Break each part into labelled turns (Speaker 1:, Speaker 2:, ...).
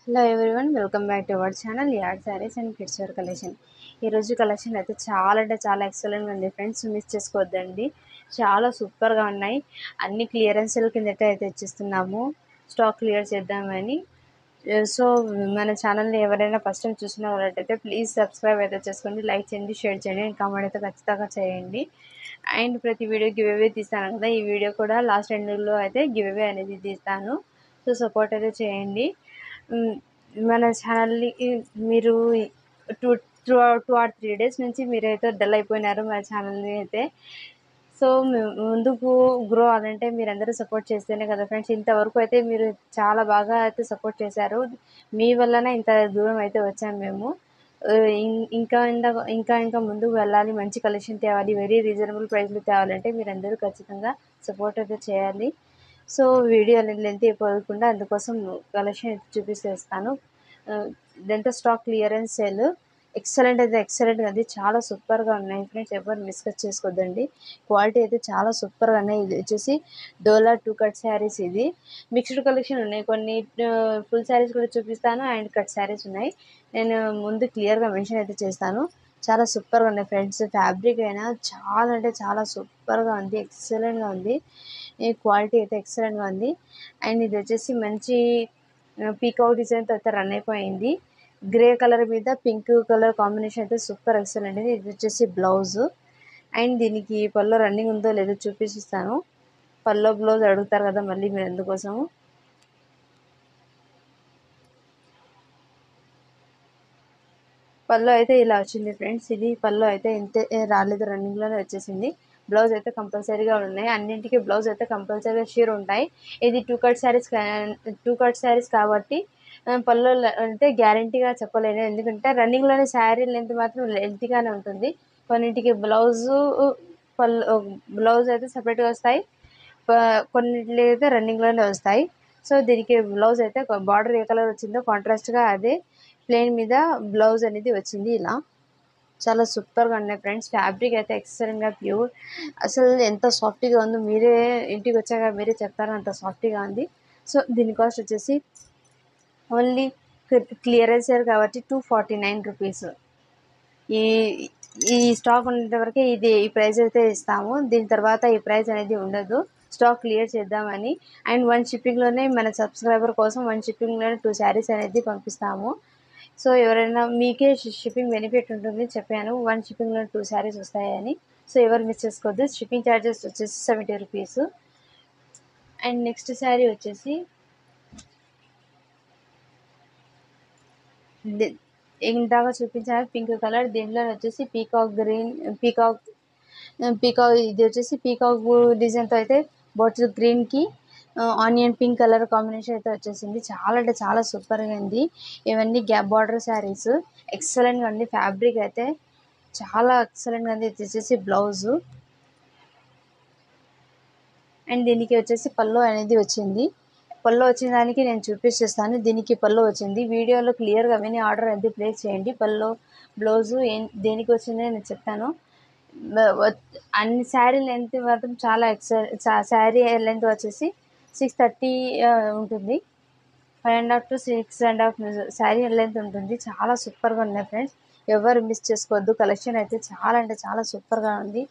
Speaker 1: Hello everyone, welcome back to our channel add sarees and kids wear collection. ఈరోజు collection అయితే చాలా అంటే చాలా ఎక్సలెంట్గా ఉంది ఫ్రెండ్స్, మిస్ చేసుకోవద్దండి. చాలా సూపర్గా ఉన్నాయి. అన్ని క్లియరెన్స్ల కిందట అయితే ఇచ్చిస్తున్నాము, స్టాక్ క్లియర్ చేద్దామని. సో మన ఛానల్ని ఎవరైనా ఫస్ట్ టైం చూసిన వాళ్ళైతే ప్లీజ్ సబ్స్క్రైబ్ అయితే చేసుకోండి, లైక్ చేయండి, షేర్ చేయండి అండ్ కామెంట్ అయితే ఖచ్చితంగా చేయండి. అండ్ ప్రతి వీడియో గివ్ అవే తీస్తాను కదా, ఈ వీడియో కూడా లాస్ట్ ఎండ్లో అయితే గివ్ అవే అనేది తీస్తాను. సో సపోర్ట్ అయితే చేయండి. మన ఛానల్ని మీరు టూ టూ 2 or 3 days నుంచి మీరైతే డల్ అయిపోయినారు మన ఛానల్ని అయితే. సో ముందుకు గ్రో అవ్వాలంటే మీరందరూ సపోర్ట్ చేస్తేనే కదా ఫ్రెండ్స్. ఇంతవరకు అయితే మీరు చాలా బాగా అయితే సపోర్ట్ చేశారు, మీ వల్లనే ఇంత దూరం అయితే వచ్చాము మేము. ఇంకా ముందుకు వెళ్ళాలి, మంచి కలెక్షన్ తేవాలి, వెరీ రీజనబుల్ ప్రైస్లో తేవాలంటే మీరందరూ ఖచ్చితంగా సపోర్ట్ అయితే చేయాలి. సో వీడియో లెంత్ అయిపోకుండా అందుకోసం కలెక్షన్ చూపిస్తాను. ఇదంతా స్టాక్ క్లియరెన్స్ సేల్. ఎక్సలెంట్ అయితే ఎక్సలెంట్గా ఉంది, చాలా సూపర్గా ఉన్నాయి ఫ్రెండ్స్, ఎవరు మిస్కట్ చేసుకోవద్దండి. క్వాలిటీ అయితే చాలా సూపర్గా ఉన్నాయి. ఇది వచ్చేసి డోలా 2 కట్ శారీస్. ఇది మిక్స్డ్ కలెక్షన్ ఉన్నాయి, కొన్ని ఫుల్ శారీస్ కూడా చూపిస్తాను అండ్ కట్ శారీస్ ఉన్నాయి. నేను ముందు క్లియర్గా మెన్షన్ అయితే చేస్తాను. చాలా సూపర్గా ఉన్నాయి ఫ్రెండ్స్, ఫ్యాబ్రిక్ అయినా చాలా అంటే చాలా సూపర్గా ఉంది, ఎక్సలెంట్గా ఉంది. ఈ క్వాలిటీ అయితే ఎక్సలెంట్గా ఉంది. అండ్ ఇది వచ్చేసి మంచి పీకాక్ డిజైన్తో అయితే రన్ అయిపోయింది. గ్రే కలర్ మీద పింక్ కలర్ కాంబినేషన్ అయితే సూపర్ ఎక్సలెంట్ ఇది. ఇది వచ్చేసి బ్లౌజ్. అండ్ దీనికి పల్లో రన్నింగ్ ఉందో లేదో చూపిస్తాను. పల్లో బ్లౌజ్ అడుగుతారు కదా మళ్ళీ మీరు, ఎందుకోసము. పల్లో అయితే ఇలా వచ్చింది ఫ్రెండ్స్. ఇది పల్లో అయితే ఇంతే రాలేదు, రన్నింగ్లోనే వచ్చేసింది. బ్లౌజ్ అయితే కంపల్సరీగా ఉన్నాయి, అన్నింటికి బ్లౌజ్ అయితే కంపల్సరీగా షేర్ ఉంటాయి. ఇది 2 కట్ శారీస్ కాబట్టి పళ్ళు అంటే గ్యారంటీగా చెప్పలేను, ఎందుకంటే రన్నింగ్లోనే శారీ లెంత్ మాత్రం లెంత్గానే ఉంటుంది. కొన్నింటికి బ్లౌజ్ అయితే సపరేట్గా వస్తాయి, కొన్నింటికి అయితే రన్నింగ్లోనే వస్తాయి. సో దీనికి బ్లౌజ్ అయితే బార్డర్ ఏ కలర్ వచ్చిందో కాంట్రాస్ట్గా అదే ప్లెయిన్ మీద బ్లౌజ్ అనేది వచ్చింది. ఇలా చాలా సూపర్గా ఉన్నాయి ఫ్రెండ్స్. ఫ్యాబ్రిక్ అయితే ఎక్సలెంట్గా ప్యూర్, అసలు ఎంత సాఫ్ట్గా ఉందో మీరే ఇంటికి వచ్చాక మీరే చెప్తారు, అంత సాఫ్ట్గా ఉంది. సో దీని కాస్ట్ వచ్చేసి ఓన్లీ క్లియరెన్స్ సేల్ కాబట్టి 249 రూపీస్. ఈ ఈ స్టాక్ ఉన్నంత వరకే ఈ ప్రైస్ అయితే ఇస్తాము, దీని తర్వాత ఈ ప్రైస్ అనేది ఉండదు, స్టాక్ క్లియర్ చేద్దామని. అండ్ 1 షిప్పింగ్లోనే మన సబ్స్క్రైబర్ కోసం 1 షిప్పింగ్లోనే 2 శారీస్ అనేది పంపిస్తాము. సో ఎవరైనా మీకే షిప్పింగ్ బెనిఫిట్ ఉంటుంది చెప్పాను, 1 షిప్పింగ్లో 2 శారీస్ వస్తాయని. సో ఎవరు మిస్ చేసుకోవద్దు. షిప్పింగ్ ఛార్జెస్ వచ్చేసి 70 రూపీస్. అండ్ నెక్స్ట్ శారీ వచ్చేసి ఇందాక చూపించాను పింక్ కలర్, దీంట్లో వచ్చేసి పీకాక్ గ్రీన్, పీకాక్ ఇది వచ్చేసి పీకాక్ డిజైన్తో అయితే బాటిల్ గ్రీన్కి ఆనియన్ పింక్ కలర్ కాంబినేషన్ అయితే వచ్చేసింది. చాలా అంటే చాలా సూపర్గా ఉంది. ఇవన్నీ గ్యాప్ బార్డర్ శారీస్, ఎక్సలెంట్గా ఉంది. ఫ్యాబ్రిక్ అయితే చాలా ఎక్సలెంట్గా ఉంది. ఇది వచ్చేసి బ్లౌజు. అండ్ దీనికి వచ్చేసి పళ్ళు అనేది వచ్చింది. పళ్ళు వచ్చిన దానికి నేను చూపిస్తాను, దీనికి పళ్ళు వచ్చింది. వీడియోలో క్లియర్గా విని ఆర్డర్ అనేది ప్లేస్ చేయండి. పళ్ళు బ్లౌజు దేనికి వచ్చిందో నేను చెప్తాను. అన్ని శారీ లెంత్ మాత్రం చాలా శారీ లెంత్ వచ్చేసి 630 ఉంటుంది, 5.5 to 6.5 శారీ లెంత్ ఉంటుంది. చాలా సూపర్గా ఉన్నాయి ఫ్రెండ్స్, ఎవరు మిస్ చేసుకోవద్దు. కలెక్షన్ అయితే చాలా అంటే చాలా సూపర్గా ఉంది.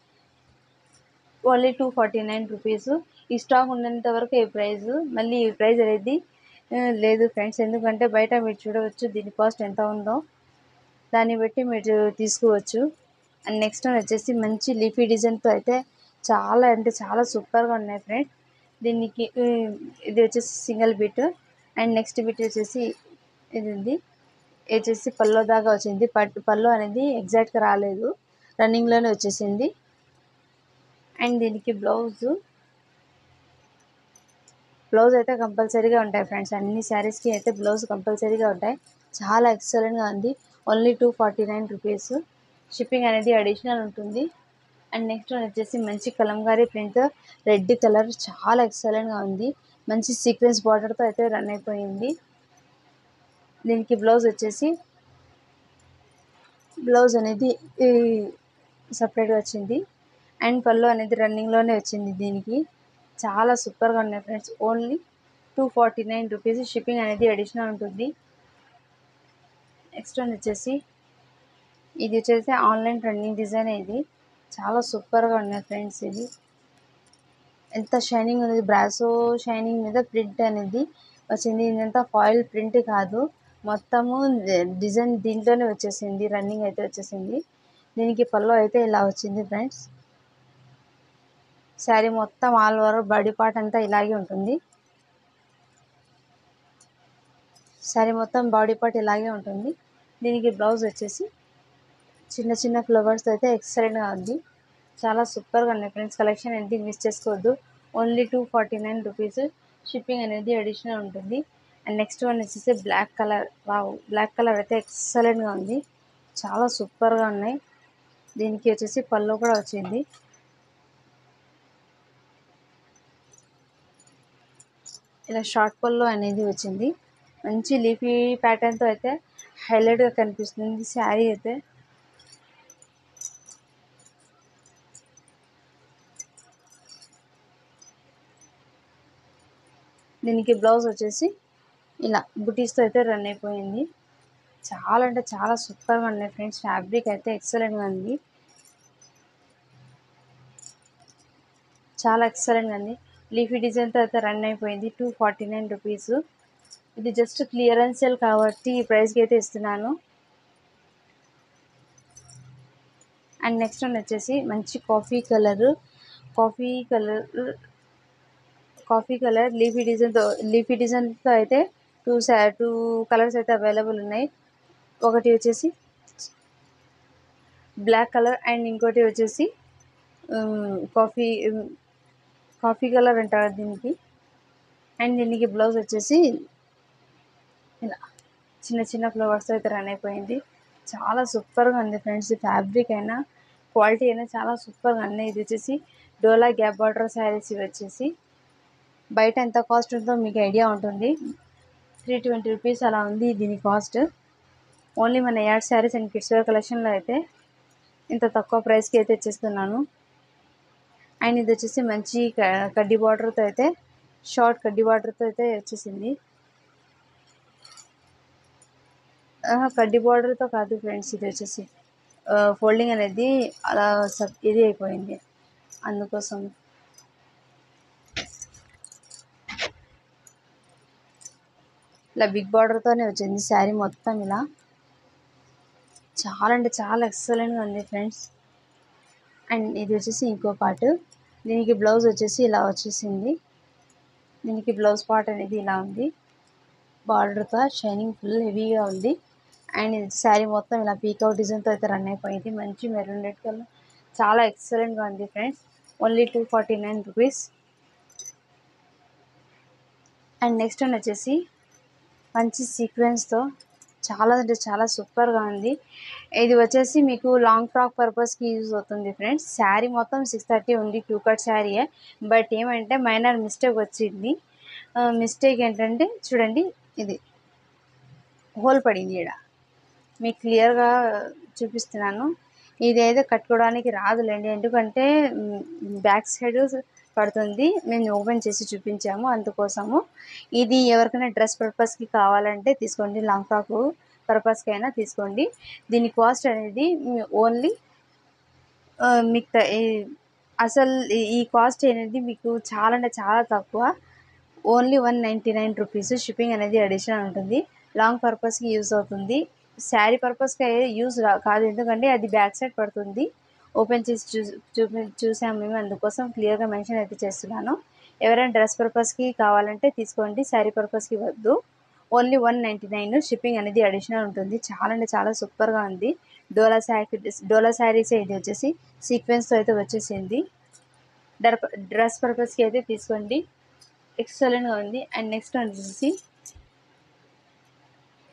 Speaker 1: Only 249 rupees. ఈ స్టాక్ ఉన్నంత వరకు ఈ ప్రైస్, మళ్ళీ ఈ ప్రైస్ అనేది లేదు ఫ్రెండ్స్, ఎందుకంటే బయట మీరు చూడవచ్చు దీని కాస్ట్ ఎంత ఉందో, దాన్ని బట్టి మీరు తీసుకోవచ్చు. అండ్ నెక్స్ట్ వచ్చేసి మంచి లీఫీ డిజైన్తో అయితే చాలా అంటే చాలా సూపర్గా ఉన్నాయి ఫ్రెండ్స్. దీనికి ఇది వచ్చేసి single bit. And next bit వచ్చేసి ఇది ఉంది, ఇది వచ్చేసి పల్లో దాకా వచ్చింది. పళ్ళు అనేది ఎగ్జాక్ట్గా రాలేదు, రన్నింగ్లోనే వచ్చేసింది. అండ్ దీనికి బ్లౌజ్ అయితే కంపల్సరీగా ఉంటాయి ఫ్రెండ్స్, అన్ని శారీస్కి అయితే బ్లౌజ్ కంపల్సరీగా ఉంటాయి. చాలా ఎక్సలెంట్గా ఉంది. Only 249 rupees. షిప్పింగ్ అనేది అడిషనల్ ఉంటుంది. అండ్ నెక్స్ట్ వచ్చేసి మంచి కలంకారీ ప్రింట్, రెడ్ కలర్, చాలా ఎక్సలెంట్గా ఉంది. మంచి సీక్వెన్స్ బార్డర్తో అయితే రన్ అయిపోయింది. దీనికి బ్లౌజ్ వచ్చేసి బ్లౌజ్ అనేది సపరేట్గా వచ్చింది. అండ్ పళ్ళు అనేది రన్నింగ్లోనే వచ్చింది. దీనికి చాలా సూపర్గా ఉన్నాయి ఫ్రెండ్స్. Only 249 rupees. షిప్పింగ్ అనేది అడిషనల్ ఉంటుంది. నెక్స్ట్ వన్ వచ్చేసి ఇది వచ్చేసి ఆన్లైన్ ట్రెండింగ్ డిజైన్. ఇది చాలా సూపర్గా ఉన్నాయి ఫ్రెండ్స్. ఇది ఎంత షైనింగ్ ఉంది, బ్రాసో షైనింగ్ మీద ప్రింట్ అనేది వచ్చింది. ఇదంతా ఫాయిల్ ప్రింట్ కాదు, మొత్తము డిజైన్ దీంట్లోనే వచ్చేసింది, రన్నింగ్ అయితే వచ్చేసింది. దీనికి పళ్ళు అయితే ఇలా వచ్చింది ఫ్రెండ్స్. శారీ మొత్తం ఆల్ ఓవర్ బాడీ పార్ట్ అంతా ఇలాగే ఉంటుంది. శారీ మొత్తం బాడీ పార్ట్ ఇలాగే ఉంటుంది. దీనికి బ్లౌజ్ వచ్చేసి చిన్న చిన్న ఫ్లవర్స్ అయితే ఎక్సలెంట్గా ఉంది. చాలా సూపర్గా ఉన్నాయి ఫ్రెండ్స్. కలెక్షన్ అనేది మిస్ చేసుకోవద్దు. Only 249 rupees. షిప్పింగ్ అనేది అడిషనల్ ఉంటుంది. అండ్ నెక్స్ట్ వన్ వచ్చేసి black colour. Wow, black colour అయితే ఎక్సలెంట్గా ఉంది, చాలా సూపర్గా ఉన్నాయి. దీనికి వచ్చేసి పళ్ళు కూడా వచ్చింది. ఇలా షార్ట్ పళ్ళు అనేది వచ్చింది. మంచి లీఫీ ప్యాటర్న్తో అయితే హైలైట్గా కనిపిస్తుంది శారీ అయితే. దీనికి బ్లౌజ్ వచ్చేసి ఇలా బుటీస్తో అయితే రన్ అయిపోయింది. చాలా అంటే చాలా సూపర్గా ఉన్నాయి ఫ్రెండ్స్. ఫ్యాబ్రిక్ అయితే ఎక్సలెంట్గా ఉంది, చాలా ఎక్సలెంట్గా ఉంది. లీఫీ డిజైన్తో అయితే రన్ అయిపోయింది. 249 రూపీస్. ఇది జస్ట్ క్లియరెన్స్ సేల్ కాబట్టి ఈ ప్రైస్కి అయితే ఇస్తున్నాను. అండ్ నెక్స్ట్ వన్ వచ్చేసి మంచి కాఫీ కలర్ లీఫీ డిజైన్తో అయితే టూ కలర్స్ అయితే అవైలబుల్ ఉన్నాయి. ఒకటి వచ్చేసి బ్లాక్ కలర్ అండ్ ఇంకోటి వచ్చేసి కాఫీ కలర్ అంటారు దీనికి. అండ్ దీనికి బ్లౌజ్ వచ్చేసి ఇలా చిన్న చిన్న ఫ్లవర్స్ అయితే రన్ అయిపోయింది. చాలా సూపర్గా ఉంది ఫ్రెండ్స్. ఫ్యాబ్రిక్ అయినా క్వాలిటీ అయినా చాలా సూపర్గా ఉన్నాయి. ఇది వచ్చేసి డోలా గ్యాప్ బార్డర్ శారీస్. ఇవి వచ్చేసి బయట ఎంత కాస్ట్ ఉందో మీకు ఐడియా ఉంటుంది. 320 రూపీస్ అలా ఉంది దీని కాస్ట్. ఓన్లీ మన add sarees and kids wear కలెక్షన్లో అయితే ఇంత తక్కువ ప్రైస్కి అయితే ఇచ్చేస్తున్నాను. అండ్ ఇది వచ్చేసి మంచి కడ్డీ బార్డర్తో అయితే షార్ట్ కడ్డీ బార్డర్తో అయితే వచ్చేసింది. కడ్డీ బార్డర్తో కాదు ఫ్రెండ్స్, ఇది వచ్చేసి ఫోల్డింగ్ అనేది అలా ఇది అయిపోయింది, అందుకోసం. ఇలా బిగ్ బార్డర్తోనే వచ్చింది శారీ మొత్తం. ఇలా చాలా అంటే చాలా ఎక్సలెంట్గా ఉంది ఫ్రెండ్స్. అండ్ ఇది వచ్చేసి ఇంకో పార్ట్. దీనికి బ్లౌజ్ వచ్చేసి ఇలా వచ్చేసింది. దీనికి బ్లౌజ్ పార్ట్ అనేది ఇలా ఉంది, బార్డర్తో షైనింగ్ ఫుల్ హెవీగా ఉంది. అండ్ ఇది శారీ మొత్తం ఇలా పీకౌట్ డిజైన్తో అయితే రన్ అయిపోయింది. మంచి మెరూన్ రెడ్ కలర్, చాలా ఎక్సలెంట్గా ఉంది friends. Only 249 rupees. And next one వచ్చేసి మంచి సీక్వెన్స్తో చాలా అంటే చాలా సూపర్గా ఉంది. ఇది వచ్చేసి మీకు లాంగ్ ఫ్రాక్ పర్పస్కి యూజ్ అవుతుంది ఫ్రెండ్స్. శారీ మొత్తం 630 ఉంది, 2 కట్ శారీయే. బట్ ఏమంటే మైనర్ మిస్టేక్ వచ్చింది. మిస్టేక్ ఏంటంటే చూడండి, ఇది హోల్ పడింది. ఇక్కడ మీకు క్లియర్గా చూపిస్తున్నాను. ఇదైతే కట్టుకోవడానికి రాదులేండి, ఎందుకంటే బ్యాక్ సైడ్ పడుతుంది. మేము ఓపెన్ చేసి చూపించాము, అందుకోసము. ఇది ఎవరికైనా డ్రెస్ పర్పస్కి కావాలంటే తీసుకోండి, లాంగ్ ఫ్రాక్ పర్పస్కి అయినా తీసుకోండి. దీని కాస్ట్ అనేది ఓన్లీ మీకు అసలు ఈ కాస్ట్ అనేది మీకు చాలా అంటే చాలా తక్కువ. Only 199 rupees. షిప్పింగ్ అనేది అడిషనల్ ఉంటుంది. లాంగ్ పర్పస్కి యూజ్ అవుతుంది, శారీ పర్పస్కి యూజ్ కాదు, ఎందుకంటే అది బ్యాక్ సైడ్ పడుతుంది. ఓపెన్ చేసి చూసాము మేము, అందుకోసం క్లియర్గా మెన్షన్ అయితే చేస్తున్నాను. ఎవరైనా డ్రెస్ పర్పస్కి కావాలంటే తీసుకోండి, శారీ పర్పస్కి వద్దు. ఓన్లీ 199. షిప్పింగ్ అనేది అడిషనల్ ఉంటుంది. చాలా అంటే చాలా సూపర్గా ఉంది. డోలా శారీసే. ఇది వచ్చేసి సీక్వెన్స్తో అయితే వచ్చేసింది. డ్రెస్ పర్పస్కి అయితే తీసుకోండి, ఎక్సలెంట్గా ఉంది. అండ్ నెక్స్ట్ వచ్చేసి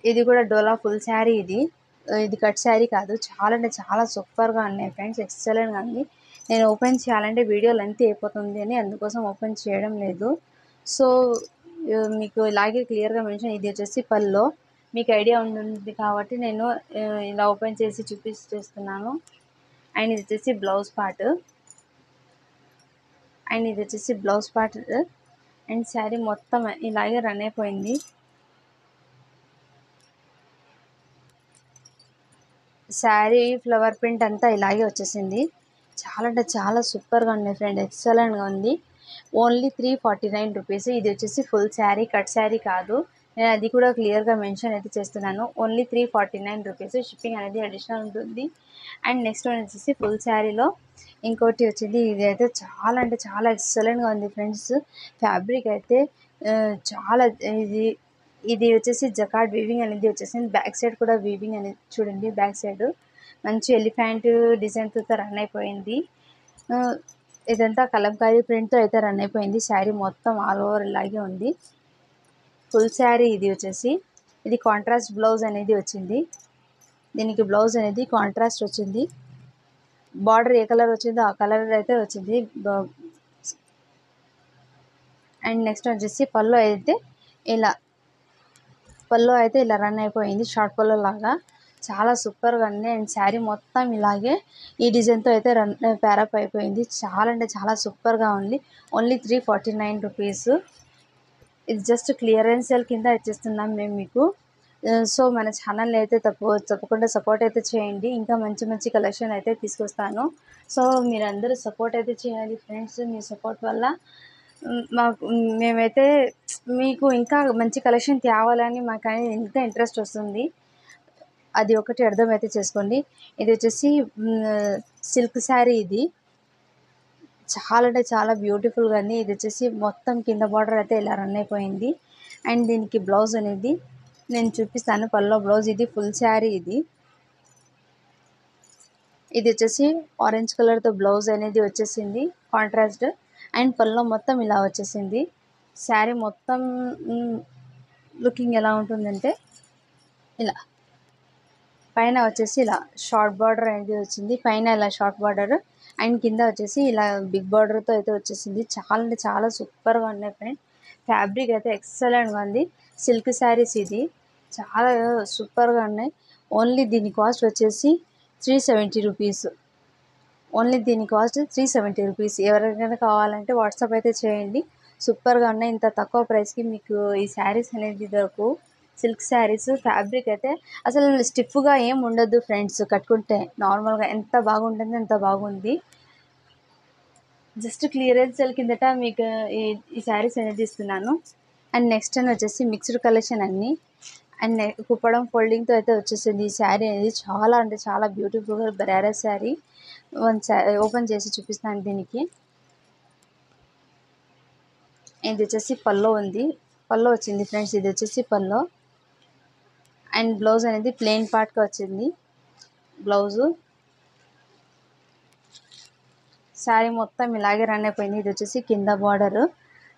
Speaker 1: ఇది కూడా డోలా ఫుల్ శారీ. ఇది కట్ శారీ కాదు, చాలా అంటే చాలా సూపర్గా ఉన్నాయి ఫ్రెండ్స్, ఎక్సలెంట్గా ఉంది. నేను ఓపెన్ చేయాలంటే వీడియో లెంత్ అయిపోతుంది అని అందుకోసం ఓపెన్ చేయడం లేదు. సో మీకు ఇలాగే క్లియర్గా మెన్షన్. ఇది వచ్చేసి పల్లో మీకు ఐడియా ఉంటుంది కాబట్టి నేను ఇలా ఓపెన్ చేసి చూపిస్తున్నాను. అండ్ ఇది వచ్చేసి బ్లౌజ్ పార్ట్. అండ్ శారీ మొత్తం ఇలాగే రన్ అయిపోయింది. శారీ ఫ్లవర్ ప్రింట్ అంతా ఇలాగే వచ్చేసింది. చాలా అంటే చాలా సూపర్గా ఉంది ఫ్రెండ్, ఎక్సలెంట్గా ఉంది. Only 349 rupees. ఇది వచ్చేసి ఫుల్ శారీ, కట్ శారీ కాదు. నేను అది కూడా క్లియర్గా మెన్షన్ అయితే చేస్తున్నాను. Only 349 rupees. షిప్పింగ్ అనేది అడిషనల్ ఉంటుంది. అండ్ నెక్స్ట్ వన్ వచ్చేసి ఫుల్ శారీలో ఇంకోటి వచ్చింది. ఇది అయితే చాలా అంటే చాలా ఎక్సలెంట్గా ఉంది ఫ్రెండ్స్. ఫ్యాబ్రిక్ అయితే చాలా ఇది ఇది వచ్చేసి జకార్డ్ వీవింగ్ అనేది వచ్చేసింది. బ్యాక్ సైడ్ కూడా వీవింగ్ అనేది చూడండి. బ్యాక్ సైడ్ మంచి ఎలిఫెంట్ డిజైన్తో రన్ అయిపోయింది. ఇదంతా కలంకారీ ప్రింట్తో అయితే రన్ అయిపోయింది. శారీ మొత్తం ఆల్ ఓవర్ ఇలాగే ఉంది. ఫుల్ శారీ ఇది వచ్చేసి ఇది కాంట్రాస్ట్ బ్లౌజ్ అనేది వచ్చింది. దీనికి బ్లౌజ్ అనేది కాంట్రాస్ట్ వచ్చింది. బార్డర్ ఏ కలర్ వచ్చిందో ఆ కలర్ అయితే వచ్చింది. అండ్ నెక్స్ట్ వచ్చేసి పళ్ళు అయితే ఇలా రన్ అయిపోయింది. షార్ట్ పళ్ళు లాగా చాలా సూపర్గా ఉంది. అండ్ శారీ మొత్తం ఇలాగే ఈ డిజైన్తో అయితే ప్యారప్ అయిపోయింది. చాలా అంటే చాలా సూపర్గా ఉంది. Only 349 rupees. ఇది జస్ట్ క్లియరెన్స్ సేల్ కింద ఇచ్చేస్తున్నాం మేము మీకు. సో మన ఛానల్ని అయితే తప్పకుండా సపోర్ట్ అయితే చేయండి. ఇంకా మంచి మంచి కలెక్షన్ అయితే తీసుకొస్తాను. సో మీరందరూ సపోర్ట్ అయితే చేయాలి ఫ్రెండ్స్. మీ సపోర్ట్ వల్ల మేమైతే మీకు ఇంకా మంచి కలెక్షన్ తేవాలని మాకు అనేది ఇంకా ఇంట్రెస్ట్ వస్తుంది. అది ఒకటి అర్థమైతే చేసుకోండి. ఇది వచ్చేసి సిల్క్ శారీ. ఇది చాలా అంటే చాలా బ్యూటిఫుల్గా ఉంది. ఇది వచ్చేసి మొత్తం కింద బార్డర్ అయితే ఇలా రన్ అయిపోయింది. అండ్ దీనికి బ్లౌజ్ అనేది నేను చూపిస్తాను. పల్లో బ్లౌజ్ ఇది ఫుల్ శారీ. ఇది వచ్చేసి ఆరెంజ్ కలర్తో బ్లౌజ్ అనేది వచ్చేసింది కాంట్రాస్ట్. అండ్ పల్లో మొత్తం ఇలా వచ్చేసింది. శారీ మొత్తం లుకింగ్ ఎలా ఉంటుందంటే ఇలా పైన వచ్చేసి ఇలా షార్ట్ బార్డర్ అనేది వచ్చింది. పైన ఇలా షార్ట్ బార్డర్ అండ్ కింద వచ్చేసి ఇలా బిగ్ బార్డర్తో అయితే వచ్చేసింది. చాలా అంటే చాలా సూపర్గా ఉన్నాయి ఫ్రెండ్. ఫ్యాబ్రిక్ అయితే ఎక్సలెంట్గా ఉంది. సిల్క్ శారీస్ ఇది చాలా సూపర్గా ఉన్నాయి. ఓన్లీ దీని కాస్ట్ వచ్చేసి 370 రూపీస్. ఓన్లీ దీని కాస్ట్ 370 రూపీస్. ఎవరికైనా కావాలంటే వాట్సాప్ అయితే చేయండి. సూపర్గా ఉన్నాయి. ఇంత తక్కువ ప్రైస్కి మీకు ఈ శారీస్ అనేది దొరకవు. సిల్క్ శారీస్ ఫ్యాబ్రిక్ అయితే అసలు స్టిఫ్గా ఏం ఉండదు ఫ్రెండ్స్. కట్టుకుంటే నార్మల్గా ఎంత బాగుంటుందో అంత బాగుంది. జస్ట్ క్లియరెన్స్ సేల్ కిందట మీకు ఈ శారీస్ అనేది ఇస్తున్నాను. అండ్ నెక్స్ట్ అని వచ్చేసి మిక్స్డ్ కలెక్షన్ అన్నీ. అండ్ కుప్పడం ఫోల్డింగ్తో అయితే వచ్చేసింది. ఈ శారీ అనేది చాలా అంటే చాలా బ్యూటిఫుల్గా బెనారస్ శారీ. ఓపెన్ చేసి చూపిస్తాను. దీనికి ఇది వచ్చేసి పల్లో ఉంది. పల్లో వచ్చింది ఫ్రెండ్స్. ఇది వచ్చేసి పల్లో. అండ్ బ్లౌజ్ అనేది ప్లెయిన్ పార్ట్గా వచ్చింది బ్లౌజు. శారీ మొత్తం ఇలాగే రన్ అయిపోయింది. ఇది వచ్చేసి కింద బార్డర్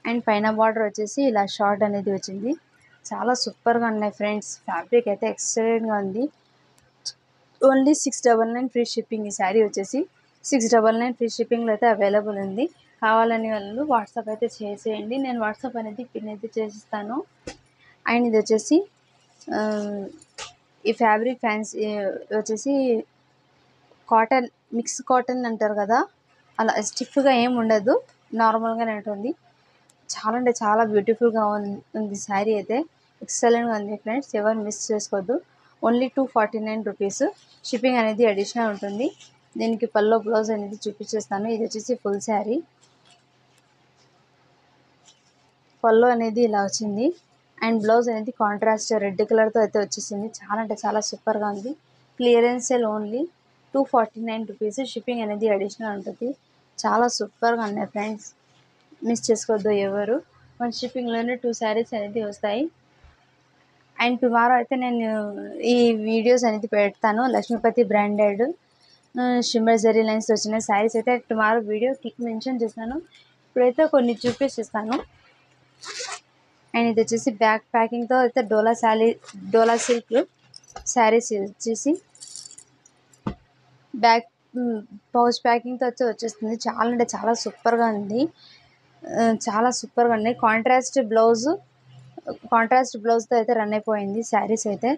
Speaker 1: అండ్ పైన బార్డర్ వచ్చేసి ఇలా షార్ట్ అనేది వచ్చింది. చాలా సూపర్గా ఉన్నాయి ఫ్రెండ్స్. ఫ్యాబ్రిక్ అయితే ఎక్సలెంట్గా ఉంది. Only 699 free shipping. ఈ శారీ వచ్చేసి 699 ఫ్రీ షిప్పింగ్లో అయితే అవైలబుల్ ఉంది. కావాలని వాళ్ళు వాట్సాప్ అయితే చేసేయండి. నేను వాట్సాప్ అనేది పిన్ అయితే చేసిస్తాను. అండ్ ఇది వచ్చేసి ఈ ఫ్యాబ్రిక్ ఫ్యాన్సీ వచ్చేసి కాటన్, మిక్స్ కాటన్ అంటారు కదా, అలా స్టిఫ్గా ఏం ఉండదు, నార్మల్గానే ఉంటుంది. చాలా అంటే చాలా బ్యూటిఫుల్గా ఉంది శారీ అయితే. ఎక్సలెంట్గా ఉంది ఫ్రెండ్స్. ఎవరు మిస్ చేసుకోవద్దు. Only 249 rupees. షిప్పింగ్ అనేది అడిషనల్ ఉంటుంది. దీనికి పల్లో బ్లౌజ్ అనేది చూపించేస్తాను. ఇది వచ్చేసి ఫుల్ శారీ. పల్లో అనేది ఇలా వచ్చింది. అండ్ బ్లౌజ్ అనేది కాంట్రాస్ట్ రెడ్ కలర్తో అయితే వచ్చేసింది. చాలా అంటే చాలా సూపర్గా ఉంది. Clearance sale only 249 rupees. Shipping అనేది అడిషనల్ ఉంటుంది. చాలా సూపర్గా ఉన్నాయి ఫ్రెండ్స్. మిస్ చేసుకోవద్దు ఎవరు. మన షిప్పింగ్లోనే 2 శారీస్ అనేది వస్తాయి. అండ్ టుమారో అయితే నేను ఈ వీడియోస్ అనేది పెడతాను. Laxmipati branded shimmer zari lines వచ్చిన శారీస్ అయితే టుమారో వీడియో మెన్షన్ చేస్తాను. ఇప్పుడైతే కొన్ని చూపిస్తాను. అండ్ ఇది వచ్చేసి బ్యాక్ ప్యాకింగ్తో అయితే డోలా సిల్క్ శారీస్ వచ్చేసి బ్యాక్ పౌచ్ ప్యాకింగ్తో అయితే వచ్చేస్తుంది. చాలా అంటే చాలా సూపర్గా ఉంది. చాలా సూపర్గా ఉన్నాయి. కాంట్రాస్ట్ బ్లౌజ్తో అయితే రన్ అయిపోయింది శారీస్ అయితే.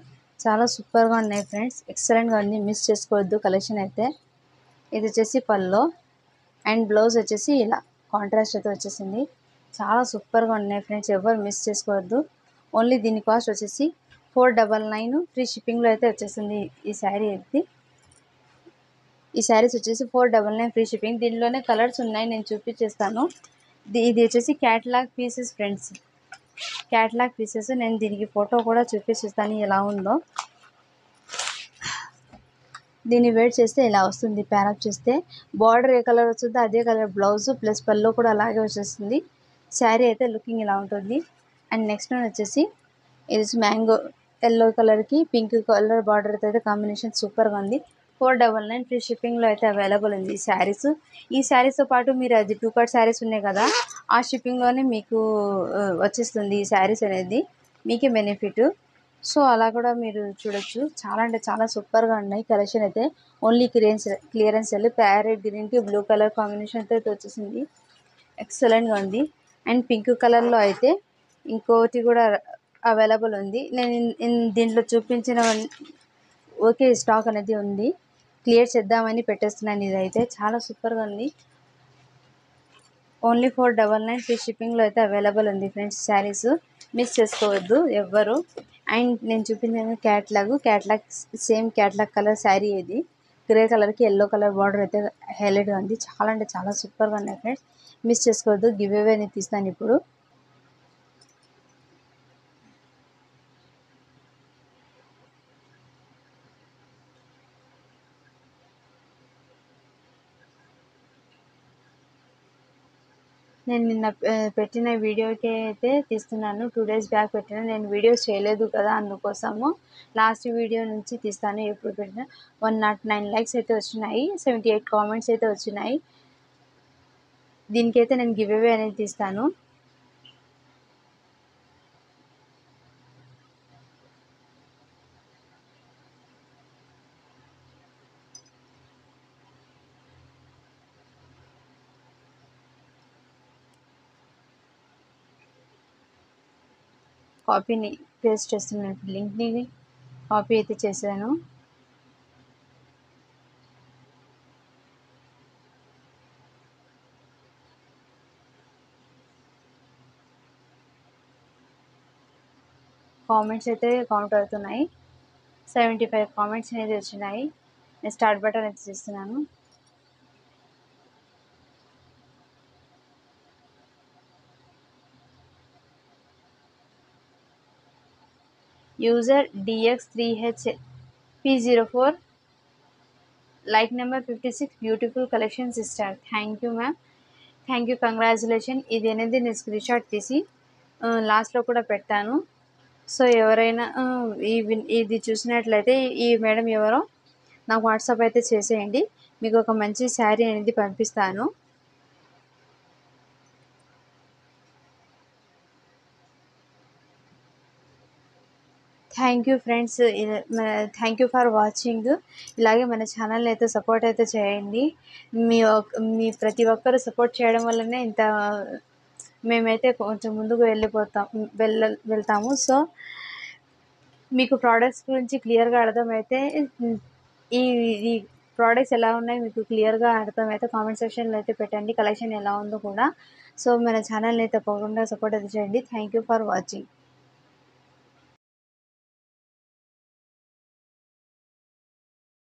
Speaker 1: చాలా సూపర్గా ఉన్నాయి ఫ్రెండ్స్. ఎక్సలెంట్గా ఉంది. మిస్ చేసుకోవద్దు కలెక్షన్ అయితే. ఇది వచ్చేసి పల్లో అండ్ బ్లౌజ్ వచ్చేసి ఇలా కాంట్రాస్ట్ అయితే వచ్చేసింది. చాలా సూపర్గా ఉన్నాయి ఫ్రెండ్స్. ఎవరు మిస్ చేసుకోవద్దు. ఓన్లీ దీని కాస్ట్ వచ్చేసి 499 ఫ్రీ షిప్పింగ్లో అయితే వచ్చేసింది ఈ శారీ అయితే. ఈ శారీస్ వచ్చేసి 499 ఫ్రీ షిప్పింగ్. దీనిలోనే కలర్స్ ఉన్నాయి, నేను చూపించేస్తాను. ఇది వచ్చేసి catalogue pieces friends, catalogue pieces. నేను దీనికి ఫోటో కూడా చూపించేస్తాను ఎలా ఉందో. దీన్ని వేర్ చేస్తే ఇలా వస్తుంది, ప్యారప్ చేస్తే బార్డర్ ఏ కలర్ వస్తుందో అదే కలర్ బ్లౌజ్ ప్లస్ పళ్ళు కూడా అలాగే వచ్చేస్తుంది. శారీ అయితే లుకింగ్ ఇలా ఉంటుంది. అండ్ నెక్స్ట్ వన్ వచ్చేసి ఇది మ్యాంగో ఎల్లో కలర్కి పింక్ కలర్ బార్డర్ అయితే కాంబినేషన్ సూపర్గా ఉంది. 499 ఫ్రీ షిప్పింగ్లో అయితే అవైలబుల్ ఉంది ఈ శారీస్. ఈ శారీస్తో పాటు మీరు అది 2 కట్ శారీస్ ఉన్నాయి కదా, ఆ షిప్పింగ్లోనే మీకు వచ్చేస్తుంది ఈ శారీస్ అనేది, మీకే బెనిఫిట్. సో అలా కూడా మీరు చూడొచ్చు. చాలా అంటే చాలా సూపర్గా ఉన్నాయి కలెక్షన్ అయితే. Only clearance cell. ప్యారెట్ గ్రీన్కి బ్లూ కలర్ కాంబినేషన్తో అయితే వచ్చేసింది, ఎక్సలెంట్గా ఉంది. అండ్ పింక్ కలర్లో అయితే ఇంకోటి కూడా అవైలబుల్ ఉంది. నేను దీంట్లో చూపించిన ఓకే స్టాక్ అనేది ఉంది, క్లియర్ చేద్దామని పెట్టేస్తున్నాను. ఇదైతే చాలా సూపర్గా ఉంది. ఓన్లీ 499 ఫ్రీ షిప్పింగ్లో అయితే అవైలబుల్ ఉంది ఫ్రెండ్స్. శారీస్ మిస్ చేసుకోవద్దు ఎవ్వరు. అండ్ నేను చూపించిన catalogue same catalogue colour sari ఇది. గ్రే కలర్కి ఎల్లో కలర్ బార్డర్ అయితే హైలైట్గా ఉంది. చాలా అంటే చాలా సూపర్గా ఉన్నాయి ఫ్రెండ్స్, మిస్ చేసుకోవద్దు. గివ్ అవే అనేది తీస్తాను ఇప్పుడు. నేను నిన్న పెట్టిన వీడియోకి అయితే తీస్తున్నాను. 2 days బ్యాక్ పెట్టిన, నేను వీడియోస్ చేయలేదు కదా అందుకోసము లాస్ట్ వీడియో నుంచి తీస్తాను. ఎప్పుడు పెట్టినా 109 లైక్స్ అయితే వచ్చినాయి, 78 కామెంట్స్ అయితే వచ్చినాయి. దీనికైతే నేను గివ్ అవే అనేది తీస్తాను. కాపీని పేస్ట్ చేస్తున్నాను, లింక్ని కాపీ అయితే చేశాను. కామెంట్స్ అయితే కౌంట్ అవుతున్నాయి, 75 కామెంట్స్ అనేది వచ్చినాయి. నేను స్టార్ట్ బటన్ అయితే చేస్తున్నాను. User DX3HP04, like number 56, beautiful collection sister. Thank you ma'am, thank you, congratulation. ఇది అనేది నేను స్క్రీన్ షాట్ తీసి లాస్ట్లో కూడా పెట్టాను. సో ఎవరైనా ఇది చూసినట్లయితే ఈ మేడం ఎవరో నాకు వాట్సాప్ అయితే చేసేయండి, మీకు ఒక మంచి శారీ అనేది పంపిస్తాను. Thank you friends, thank you for watching. ఇలాగే మన ఛానల్ని అయితే సపోర్ట్ అయితే చేయండి. మీ ప్రతి ఒక్కరు సపోర్ట్ చేయడం వల్లనే ఇంత మేమైతే కొంచెం ముందుకు వెళ్తాము. సో మీకు ప్రోడక్ట్స్ గురించి క్లియర్గా అర్థమైతే, ఈ ప్రోడక్ట్స్ ఎలా ఉన్నాయి మీకు క్లియర్గా అర్థమైతే కామెంట్ సెక్షన్లో అయితే పెట్టండి, కలెక్షన్ ఎలా ఉందో కూడా. సో మన ఛానల్ని తప్పకుండా సపోర్ట్ అయితే చేయండి. Thank you for watching.